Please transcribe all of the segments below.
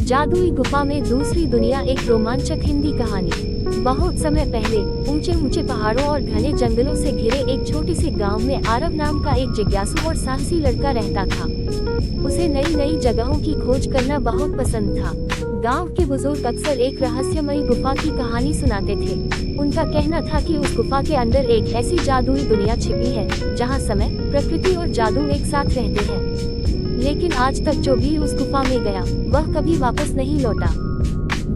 जादुई गुफा में दूसरी दुनिया, एक रोमांचक हिंदी कहानी। बहुत समय पहले ऊंचे ऊंचे पहाड़ों और घने जंगलों से घिरे एक छोटे से गांव में आरव नाम का एक जिज्ञासु और साहसी लड़का रहता था। उसे नई नई जगहों की खोज करना बहुत पसंद था। गांव के बुजुर्ग अक्सर एक रहस्यमयी गुफा की कहानी सुनाते थे। उनका कहना था कि उस गुफा के अंदर एक ऐसी जादुई दुनिया छिपी है, जहां समय, प्रकृति और जादू एक साथ रहते हैं। लेकिन आज तक जो भी उस गुफा में गया, वह कभी वापस नहीं लौटा।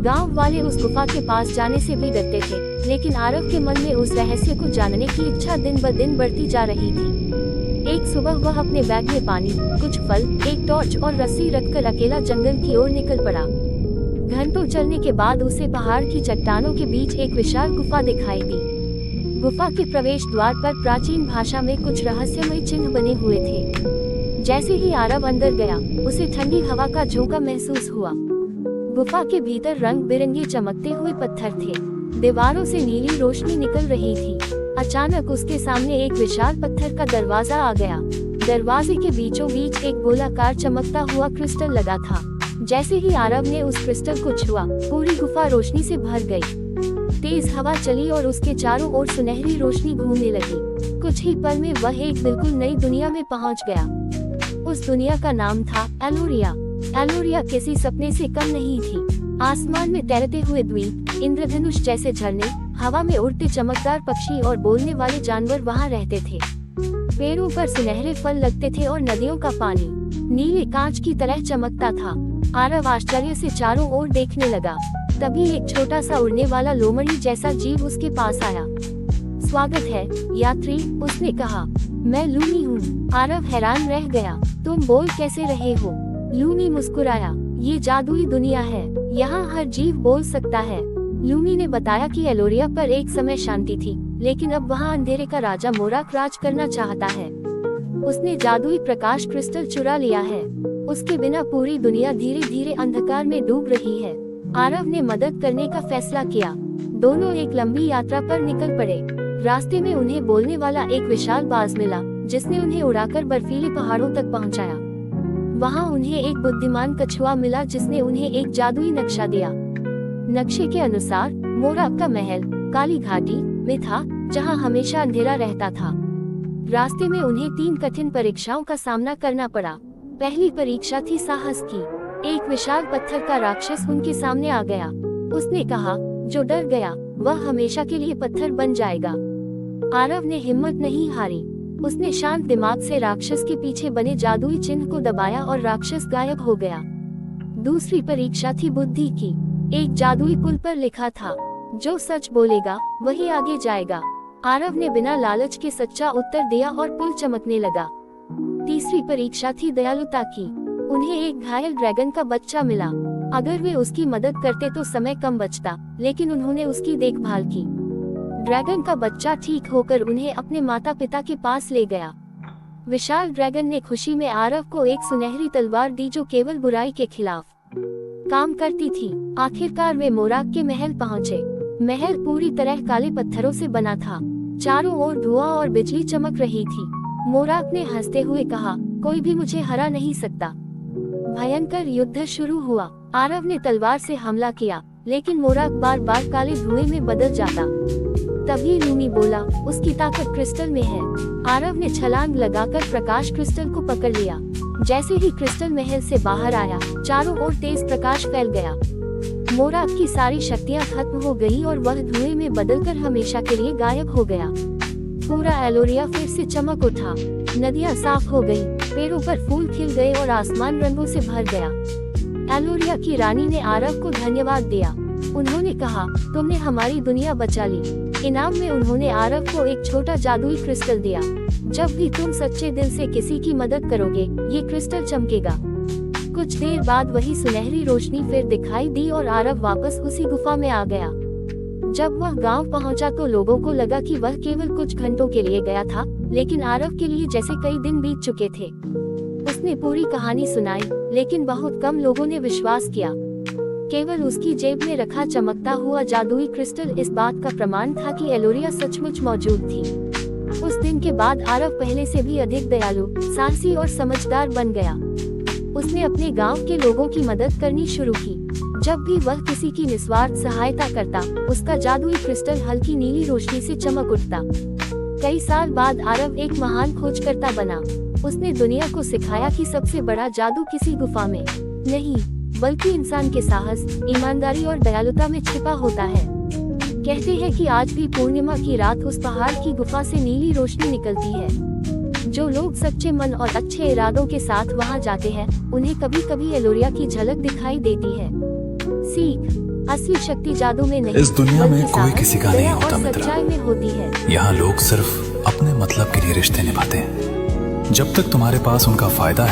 गांव वाले उस गुफा के पास जाने से भी डरते थे, लेकिन आरव के मन में उस रहस्य को जानने की इच्छा दिन ब दिन बढ़ती जा रही थी। एक सुबह वह अपने बैग में पानी, कुछ फल, एक टॉर्च और रस्सी रखकर अकेला जंगल की ओर निकल पड़ा। घंटों चलने के बाद उसे पहाड़ की चट्टानों के बीच एक विशाल गुफा दिखाई दी। गुफा के प्रवेश द्वार पर प्राचीन भाषा में कुछ रहस्यमय चिन्ह बने हुए थे। जैसे ही आरव अंदर गया, उसे ठंडी हवा का झोंका महसूस हुआ। गुफा के भीतर रंग बिरंगे चमकते हुए पत्थर थे। दीवारों से नीली रोशनी निकल रही थी। अचानक उसके सामने एक विशाल पत्थर का दरवाजा आ गया। दरवाजे के बीचों बीच एक गोलाकार चमकता हुआ क्रिस्टल लगा था। जैसे ही आरव ने उस क्रिस्टल को छुआ, पूरी गुफा रोशनी से भर गई। तेज हवा चली और उसके चारों ओर सुनहरी रोशनी घूमने लगी। कुछ ही पल में वह एक बिल्कुल नई दुनिया में पहुंच गया। उस दुनिया का नाम था एलोरिया। एलोरिया किसी सपने से कम नहीं थी। आसमान में तैरते हुए द्वीप, इंद्रधनुष जैसे झरने, हवा में उड़ते चमकदार पक्षी और बोलने वाले जानवर वहां रहते थे। पेड़ों पर सुनहरे फल लगते थे और नदियों का पानी नीले कांच की तरह चमकता था। आरव आश्चर्य से चारों ओर देखने लगा। तभी एक छोटा सा उड़ने वाला लोमड़ी जैसा जीव उसके पास आया। स्वागत है यात्री, उसने कहा। मैं लूमी हूँ। आरव हैरान रह गया। तुम बोल कैसे रहे हो? लूमी मुस्कुराया। ये जादुई दुनिया है, यहाँ हर जीव बोल सकता है। लूमी ने बताया कि एलोरिया पर एक समय शांति थी, लेकिन अब वहाँ अंधेरे का राजा मोराक राज करना चाहता है। उसने जादुई प्रकाश क्रिस्टल चुरा लिया है। उसके बिना पूरी दुनिया धीरे धीरे अंधकार में डूब रही है। आरव ने मदद करने का फैसला किया। दोनों एक लंबी यात्रा पर निकल पड़े। रास्ते में उन्हें बोलने वाला एक विशाल बाज मिला, जिसने उन्हें उड़ाकर बर्फीले पहाड़ों तक पहुंचाया। वहां उन्हें एक बुद्धिमान कछुआ मिला, जिसने उन्हें एक जादुई नक्शा दिया। नक्शे के अनुसार मोराक का महल काली घाटी में था, जहां हमेशा अंधेरा रहता था। रास्ते में उन्हें 3 कठिन परीक्षाओं का सामना करना पड़ा। पहली परीक्षा थी साहस की। एक विशाल पत्थर का राक्षस उनके सामने आ गया। उसने कहा, जो डर गया वह हमेशा के लिए पत्थर बन जाएगा। आरव ने हिम्मत नहीं हारी। उसने शांत दिमाग से राक्षस के पीछे बने जादुई चिन्ह को दबाया और राक्षस गायब हो गया। दूसरी परीक्षा थी बुद्धि की। एक जादुई पुल पर लिखा था, जो सच बोलेगा वही आगे जाएगा। आरव ने बिना लालच के सच्चा उत्तर दिया और पुल चमकने लगा। तीसरी परीक्षा थी दयालुता की। उन्हें एक घायल ड्रैगन का बच्चा मिला। अगर वे उसकी मदद करते तो समय कम बचता, लेकिन उन्होंने उसकी देखभाल की। ड्रैगन का बच्चा ठीक होकर उन्हें अपने माता पिता के पास ले गया। विशाल ड्रैगन ने खुशी में आरव को एक सुनहरी तलवार दी, जो केवल बुराई के खिलाफ काम करती थी। आखिरकार वे मोराक के महल पहुँचे। महल पूरी तरह काले पत्थरों से बना था। चारों ओर धुआं और बिजली चमक रही थी। मोराक ने हंसते हुए कहा, कोई भी मुझे हरा नहीं सकता। भयंकर युद्ध शुरू हुआ। आरव ने तलवार से हमला किया, लेकिन मोराक बार बार काले धुएं में बदल जाता। तभी लूमी बोला, उसकी ताकत क्रिस्टल में है। आरव ने छलांग लगाकर प्रकाश क्रिस्टल को पकड़ लिया। जैसे ही क्रिस्टल महल से बाहर आया, चारों ओर तेज प्रकाश फैल गया। मोराक की सारी शक्तियां खत्म हो गई और वह धुएं में बदलकर हमेशा के लिए गायब हो गया। पूरा एलोरिया फिर से चमक उठा। नदियां साफ हो गई, पेड़ों पर फूल खिल गए और आसमान रंगों से भर गया। एलोरिया की रानी ने आरव को धन्यवाद दिया। उन्होंने कहा, तुमने हमारी दुनिया बचा ली। इनाम में उन्होंने आरव को एक छोटा जादुई क्रिस्टल दिया। जब भी तुम सच्चे दिल से किसी की मदद करोगे, ये क्रिस्टल चमकेगा। कुछ देर बाद वही सुनहरी रोशनी फिर दिखाई दी और आरव वापस उसी गुफा में आ गया। जब वह गांव पहुंचा तो लोगों को लगा कि वह केवल कुछ घंटों के लिए गया था, लेकिन आरव के लिए जैसे कई दिन बीत चुके थे। उसने पूरी कहानी सुनाई, लेकिन बहुत कम लोगों ने विश्वास किया। केवल उसकी जेब में रखा चमकता हुआ जादुई क्रिस्टल इस बात का प्रमाण था कि एलोरिया सचमुच मौजूद थी। उस दिन के बाद आरव पहले से भी अधिक दयालु, साहसी और समझदार बन गया। उसने अपने गांव के लोगों की मदद करनी शुरू की। जब भी वह किसी की निस्वार्थ सहायता करता, उसका जादुई क्रिस्टल हल्की नीली रोशनी से चमक उठता। कई साल बाद आरव एक महान खोजकर्ता बना। उसने दुनिया को सिखाया कि सबसे बड़ा जादू किसी गुफा में नहीं, बल्कि इंसान के साहस, ईमानदारी और दयालुता में छिपा होता है। कहते हैं कि आज भी पूर्णिमा की रात उस पहाड़ की गुफा से नीली रोशनी निकलती है। जो लोग सच्चे मन और अच्छे इरादों के साथ वहां जाते हैं, उन्हें कभी कभी एलोरिया की झलक दिखाई देती है। सीख, असली शक्ति जादू में नहीं, इस दुनिया में बल्कि कोई साहस, किसी का नहीं दया होता और मित्र। सच्चाई में होती है। यहाँ लोग सिर्फ अपने मतलब के लिए रिश्ते निभाते हैं। जब तक तुम्हारे पास उनका फायदा है